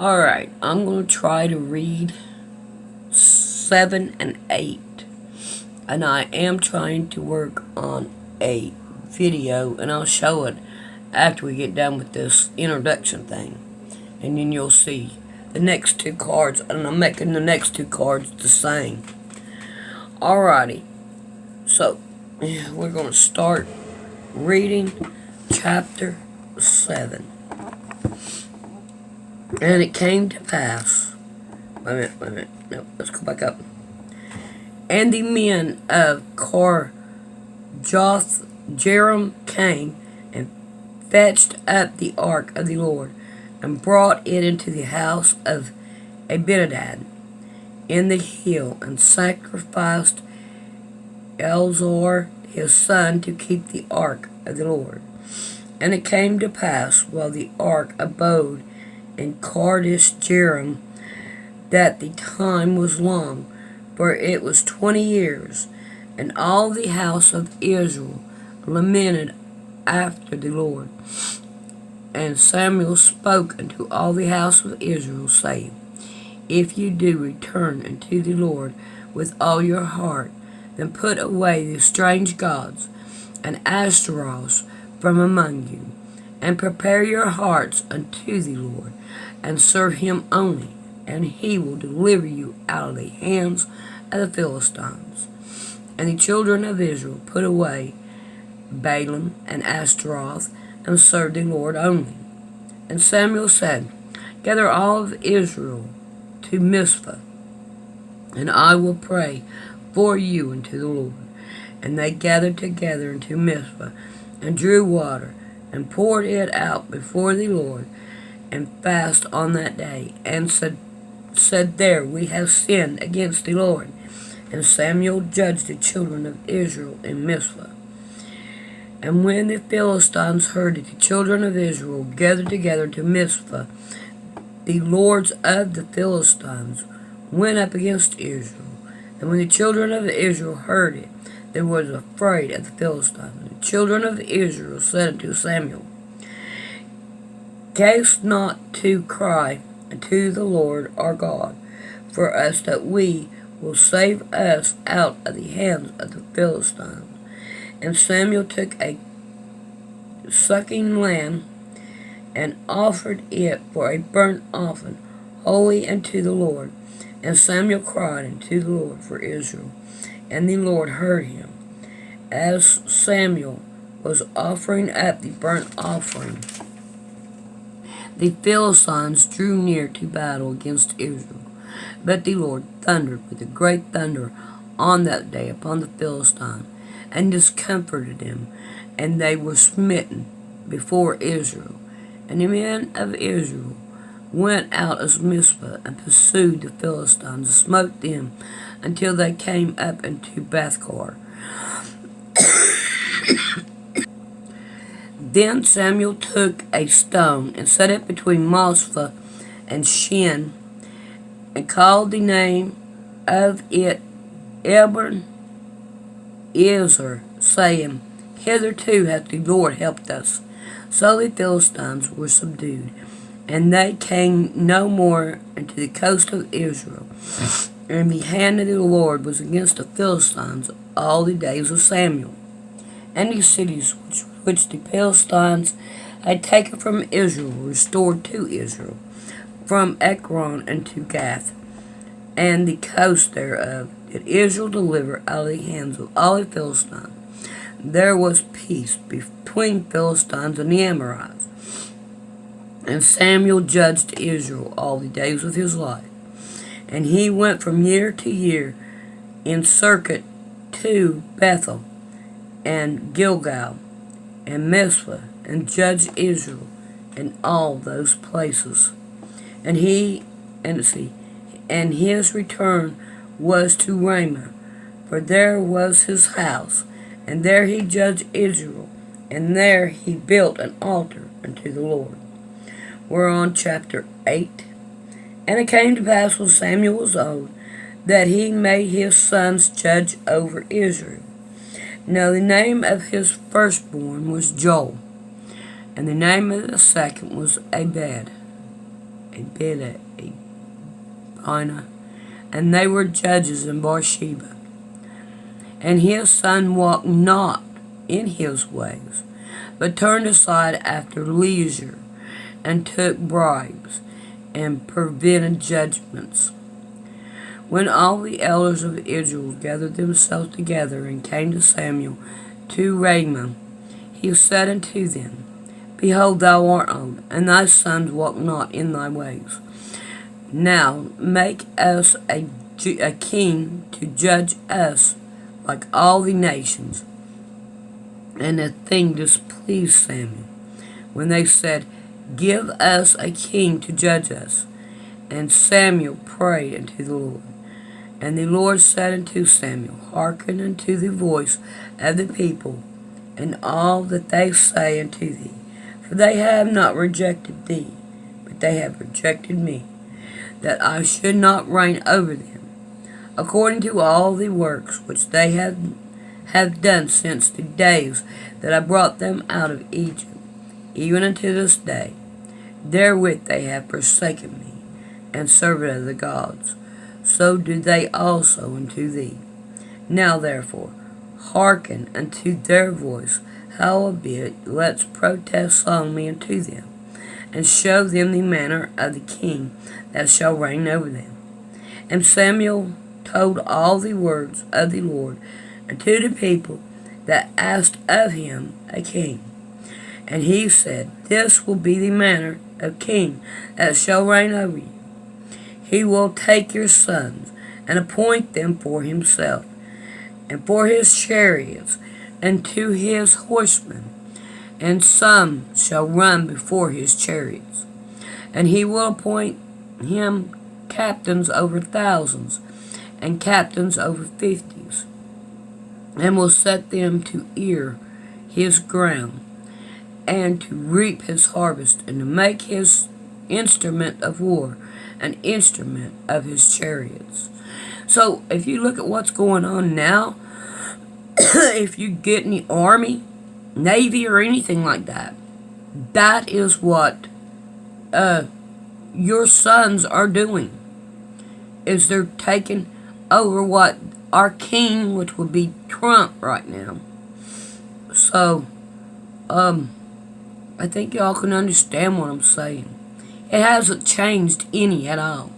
Alright, I'm going to try to read 7 and 8. And I am trying to work on a video, and I'll show it after we get done with this introduction thing. And then you'll see the next two cards, and I'm making the next two cards the same. Alrighty, so we're going to start reading chapter 7. And it came to pass. Wait a minute. No, let's go back up. And the men of Jeram came and fetched up the ark of the Lord, and brought it into the house of Abinadab in the hill, and sacrificed Eleazar his son to keep the ark of the Lord. And it came to pass, while the ark abode in Kadesh Jearim, that the time was long, for it was 20 years, and all the house of Israel lamented after the Lord. And Samuel spoke unto all the house of Israel, saying, If you do return unto the Lord with all your heart, then put away the strange gods and Ashtaroths from among you, and prepare your hearts unto the Lord, and serve him only, and he will deliver you out of the hands of the Philistines. And the children of Israel put away Balaam and Ashtaroth, and served the Lord only. And Samuel said, Gather all of Israel to Mizpah, and I will pray for you unto the Lord. And they gathered together unto Mizpah, and drew water, and poured it out before the Lord, and fasted on that day, and said there, We have sinned against the Lord. And Samuel judged the children of Israel in Mizpah. And when the Philistines heard that the children of Israel gathered together to Mizpah, the lords of the Philistines went up against Israel. And when the children of Israel heard it, they were afraid of the Philistines. The children of Israel said unto Samuel, Cast not to cry unto the Lord our God for us, that we will save us out of the hands of the Philistines. And Samuel took a sucking lamb, and offered it for a burnt offering, holy unto the Lord. And Samuel cried unto the Lord for Israel, and the Lord heard him. As Samuel was offering up the burnt offering, the Philistines drew near to battle against Israel. But the Lord thundered with a great thunder on that day upon the Philistines, and discomforted them, and they were smitten before Israel. And the men of Israel went out as Mizpah, and pursued the Philistines, and smote them until they came up into Bethkar. Then Samuel took a stone, and set it between Mizpah and Shen, and called the name of it Ebenezer, saying, Hitherto hath the Lord helped us. So the Philistines were subdued, and they came no more into the coast of Israel. And the hand of the Lord was against the Philistines all the days of Samuel. And the cities which the Philistines had taken from Israel were restored to Israel, from Ekron unto Gath, and the coast thereof did Israel deliver out of the hands of all the Philistines. There was peace between Philistines and the Amorites. And Samuel judged Israel all the days of his life. And he went from year to year in circuit to Bethel, and Gilgal, and Mizpah, and judged Israel in all those places. And his return was to Ramah, for there was his house, and there he judged Israel, and there he built an altar unto the Lord. We're on chapter 8. And it came to pass when Samuel was old, that he made his sons judge over Israel. Now the name of his firstborn was Joel, and the name of the second was Abed. Abinah, and they were judges in Beersheba. And his son walked not in his ways, but turned aside after leisure, and took bribes, and prevented judgments. When all the elders of Israel gathered themselves together and came to Samuel to Ramah, he said unto them, Behold, thou art old, and thy sons walk not in thy ways. Now make us a king to judge us like all the nations. And the thing displeased Samuel, when they said, Give us a king to judge us. And Samuel prayed unto the Lord. And the Lord said unto Samuel, Hearken unto the voice of the people, and all that they say unto thee. For they have not rejected thee, but they have rejected me, that I should not reign over them, according to all the works which they have done since the days that I brought them out of Egypt, even unto this day. Therewith they have forsaken me, and served other gods. So do they also unto thee. Now therefore, hearken unto their voice. Howbeit, let's protest solemnly unto them, and show them the manner of the king that shall reign over them. And Samuel told all the words of the Lord unto the people that asked of him a king. And he said, This will be the manner of king that shall reign over you. He will take your sons, and appoint them for himself, and for his chariots, and to his horsemen, and some shall run before his chariots. And he will appoint him captains over thousands, and captains over fifties, and will set them to ear his ground, and to reap his harvest, and to make his instrument of war an instrument of his chariots. So if you look at what's going on now, if you get in the Army, Navy, or anything like that, that is what your sons are doing. Is they're taking over what our king, which would be Trump right now. So, I think y'all can understand what I'm saying. It hasn't changed any at all.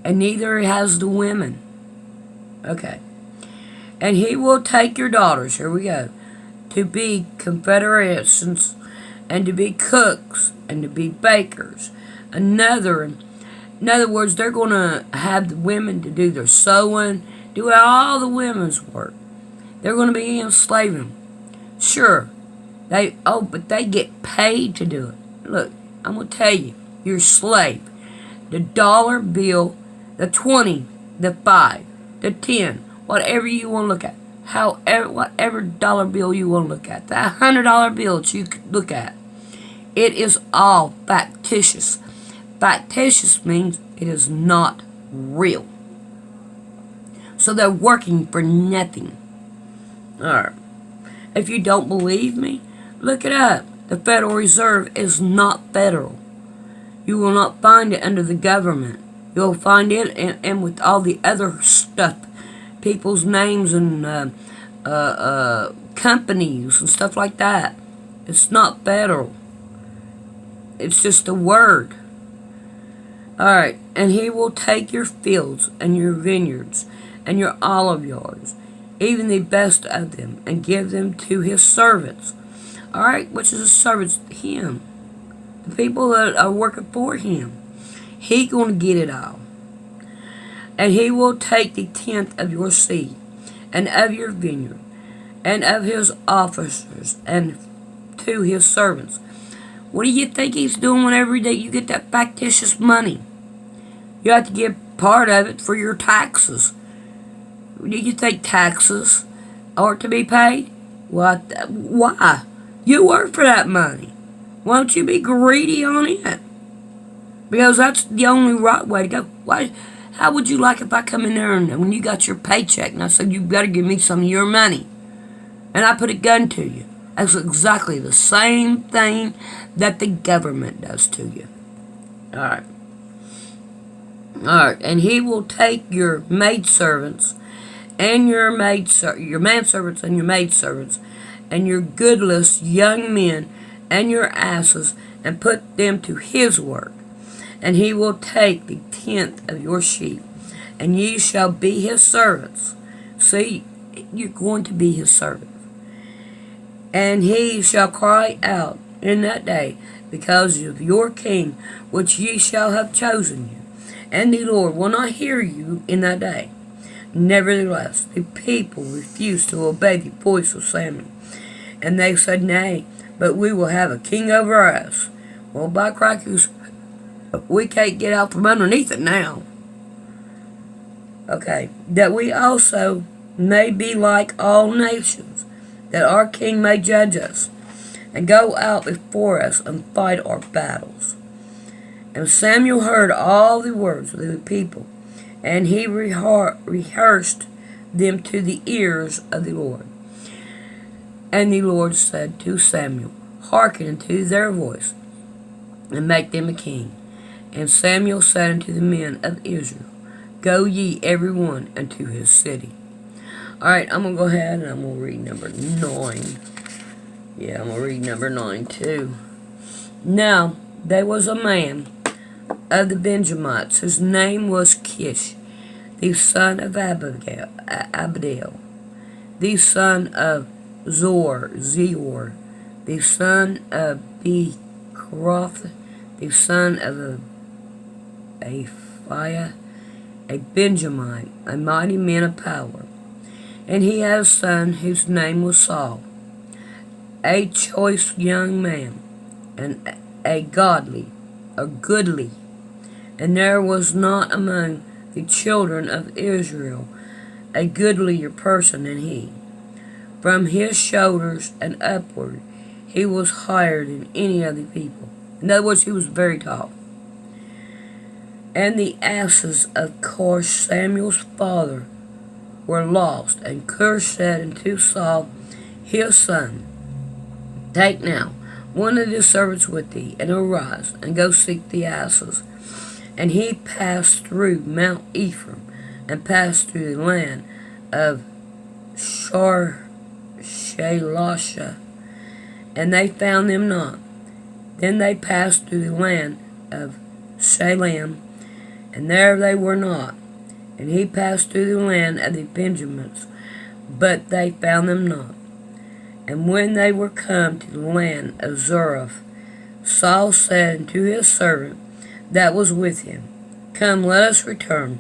And neither has the women. Okay. And he will take your daughters, here we go, to be confederations, and to be cooks, and to be bakers. In other words, they're going to have the women to do their sewing, do all the women's work. They're going to be enslaving. Sure. But they get paid to do it. Look, I'm going to tell you. You're a slave. The dollar bill, the 20, the 5, the 10, whatever you want to look at. Whatever dollar bill you want to look at. That $100 bill that you could look at. It is all factitious. Factitious means it is not real. So they're working for nothing. Alright. If you don't believe me, look it up. The Federal Reserve is not federal. You will not find it under the government. You'll find it and with all the other stuff. People's names and companies and stuff like that. It's not federal. It's just a word. Alright, and he will take your fields and your vineyards and your olive yards, even the best of them, and give them to his servants. Alright, which is the servants? Him. The people that are working for him. He gonna get it all. And he will take the tenth of your seed, and of your vineyard, and of his officers, and to his servants. What do you think he's doing whenever you get that factitious money? You have to give part of it for your taxes. Do you think taxes are to be paid? Why? You work for that money. Why don't you be greedy on it? Because that's the only right way to go. How would you like if I come in there and when you got your paycheck and I said, you got to give me some of your money, and I put a gun to you? That's exactly the same thing that the government does to you. Alright. Alright. And he will take your maidservants and your manservants and your maidservants and your goodless young men and your asses and put them to his work. And he will take the tenth of your sheep, and ye shall be his servants. See, you're going to be his servant. And he shall cry out in that day because of your king, which ye shall have chosen you. And the Lord will not hear you in that day. Nevertheless, the people refused to obey the voice of Samuel. And they said, Nay, but we will have a king over us. Well, by crackers, we can't get out from underneath it now. Okay, that we also may be like all nations, that our king may judge us, and go out before us and fight our battles. And Samuel heard all the words of the people, and he rehearsed them to the ears of the Lord. And the Lord said to Samuel, Hearken unto their voice, and make them a king. And Samuel said unto the men of Israel, Go ye every one unto his city. Alright, I'm going to go ahead and I'm going to read number 9. Yeah, I'm going to read number 9 too. Now, there was a man of the Benjamites, whose name was Kish, the son of Abdeel, the son of Zor, the son of Bechorath, the son of Aphiah, a Benjamite, a mighty man of power. And he had a son whose name was Saul, a choice young man, and a goodly. And there was not among the children of Israel a goodlier person than he. From his shoulders and upward, he was higher than any of the people. In other words, he was very tall. And the asses of Cush, Samuel's father, were lost. And Cush said unto Saul, his son, Take now one of the servants with thee, and arise, and go seek the asses. And he passed through Mount Ephraim, and passed through the land of Shalasha, and they found them not. Then they passed through the land of Shalem, and there they were not. And he passed through the land of the Benjamites, but they found them not. And when they were come to the land of Zarephath, Saul said unto his servant that was with him, Come, let us return,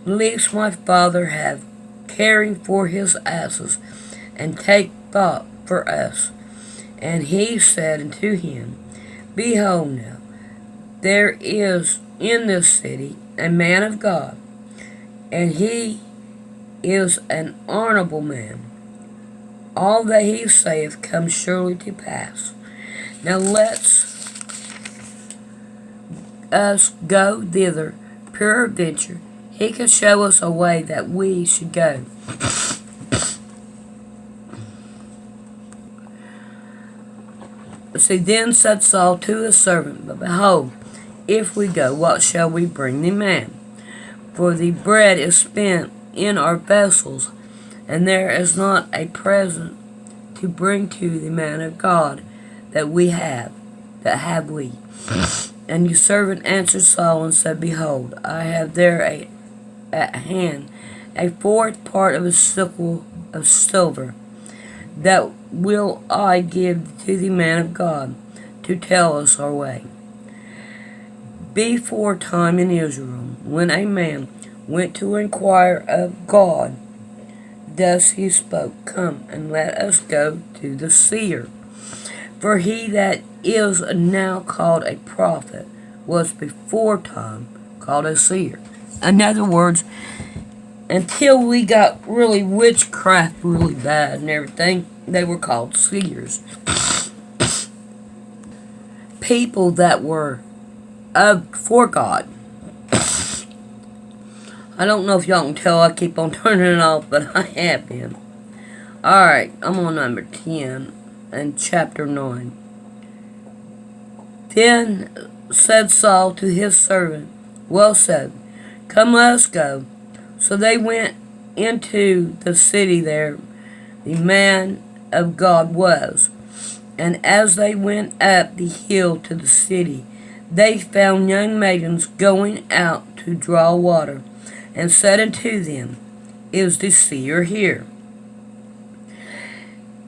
lest my father have caring for his asses, and take thought for us. And he said unto him, Behold now, there is in this city a man of God, and he is an honorable man. All that he saith comes surely to pass. Now let's us go thither, peradventure he can show us a way that we should go. See, then said Saul to his servant, But behold, if we go, what shall we bring the man? For the bread is spent in our vessels, and there is not a present to bring to the man of God that have we. And the servant answered Saul and said, Behold, I have there at hand a fourth part of a sickle of silver, that will I give to the man of God to tell us our way. Before time in Israel, when a man went to inquire of God, thus he spoke, Come, and let us go to the seer. For he that is now called a prophet was before time called a seer. In other words, until we got really witchcraft really bad and everything, they were called seers. People that were for God. I don't know if y'all can tell I keep on turning it off, but I have been. Alright, I'm on number 10 and chapter 9. Then said Saul to his servant, "Well said, come, let us go." So they went into the city there the man of God was. And as they went up the hill to the city, they found young maidens going out to draw water, and said unto them, Is the seer here?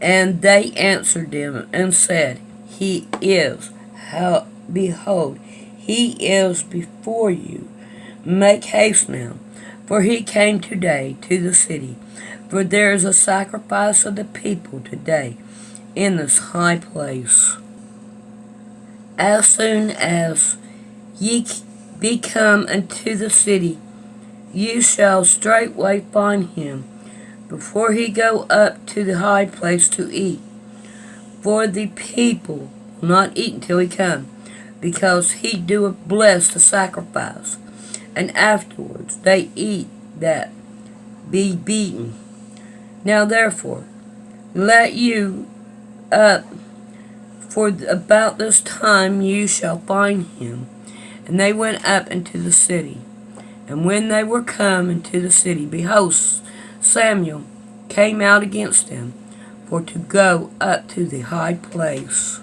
And they answered them and said, He is. Behold, he is before you. Make haste now, for he came today to the city. For there is a sacrifice of the people today in this high place. As soon as ye be come unto the city, you shall straightway find him, before he go up to the high place to eat. For the people will not eat until he come, because he doeth bless the sacrifice, and afterwards they eat that be beaten. Now therefore, let you up, for about this time you shall find him. And they went up into the city. And when they were come into the city, behold, Samuel came out against them, for to go up to the high place.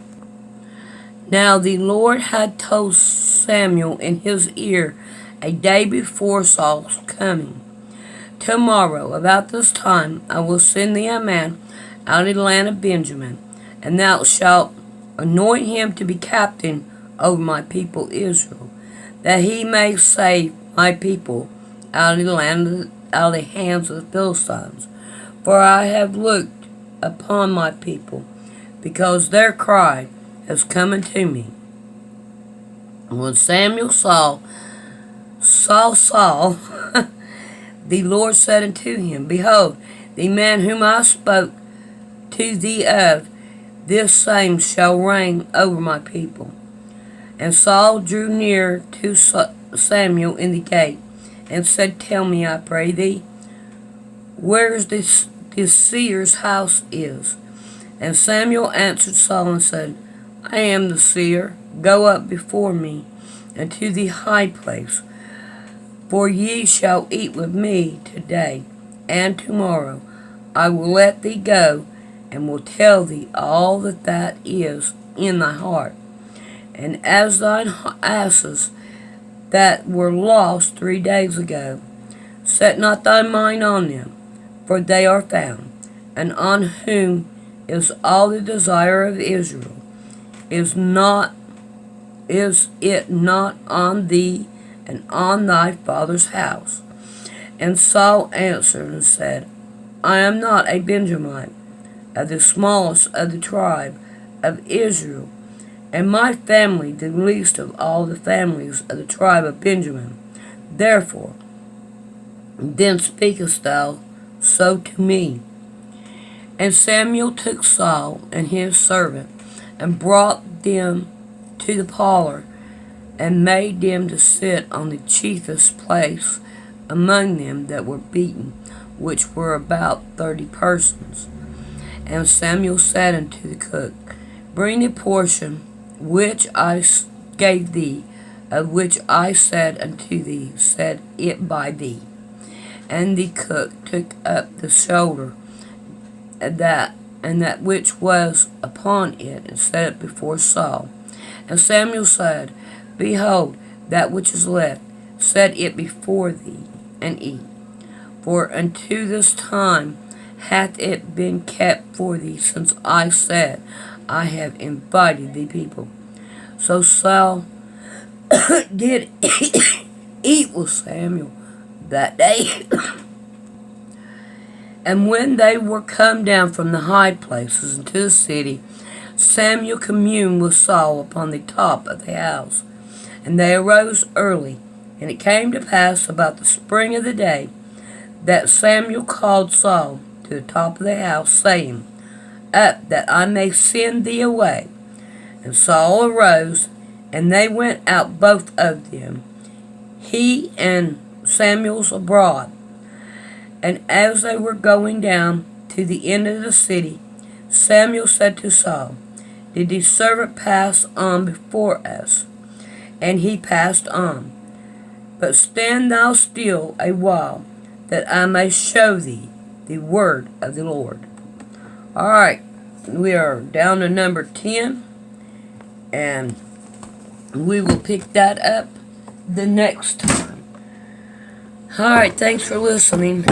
Now the Lord had told Samuel in his ear a day before Saul's coming, Tomorrow, about this time, I will send thee a man out of the land of Benjamin, and thou shalt anoint him to be captain over my people Israel, that he may save my people out of the hands of the Philistines. For I have looked upon my people, because their cry has come unto me. And when Samuel saw Saul, the Lord said unto him, Behold, the man whom I spoke to thee of, this same shall reign over my people. And Saul drew near to Samuel in the gate, and said, Tell me, I pray thee, where this seer's house is. And Samuel answered Saul and said, I am the seer. Go up before me into the high place, for ye shall eat with me today, and tomorrow I will let thee go, and will tell thee all that is in thy heart. And as thine asses that were lost 3 days ago, set not thy mind on them, for they are found, and on whom is all the desire of Israel. Is it not on thee and on thy father's house? And Saul answered and said, I am not a Benjamite, of the smallest of the tribe of Israel, and my family the least of all the families of the tribe of Benjamin. Therefore, then speakest thou so to me. And Samuel took Saul and his servant, and brought them to the parlor, and made them to sit on the chiefest place among them that were beaten, which were about 30 persons. And Samuel said unto the cook, Bring the portion which I gave thee, of which I said unto thee, set it by thee. And the cook took up the shoulder, and that which was upon it, and set it before Saul. And Samuel said, Behold, that which is left, set it before thee, and eat. For unto this time hath it been kept for thee, since I said, I have invited the people. So Saul did eat with Samuel that day. And when they were come down from the high places into the city, Samuel communed with Saul upon the top of the house. And they arose early, and it came to pass about the spring of the day, that Samuel called Saul to the top of the house, saying, Up, that I may send thee away. And Saul arose, and they went out both of them, he and Samuel's abroad. And as they were going down to the end of the city, Samuel said to Saul, Did the servant pass on before us? And he passed on. But stand thou still a while, that I may show thee the word of the Lord. Alright, we are down to number 10, and we will pick that up the next time. Alright, thanks for listening.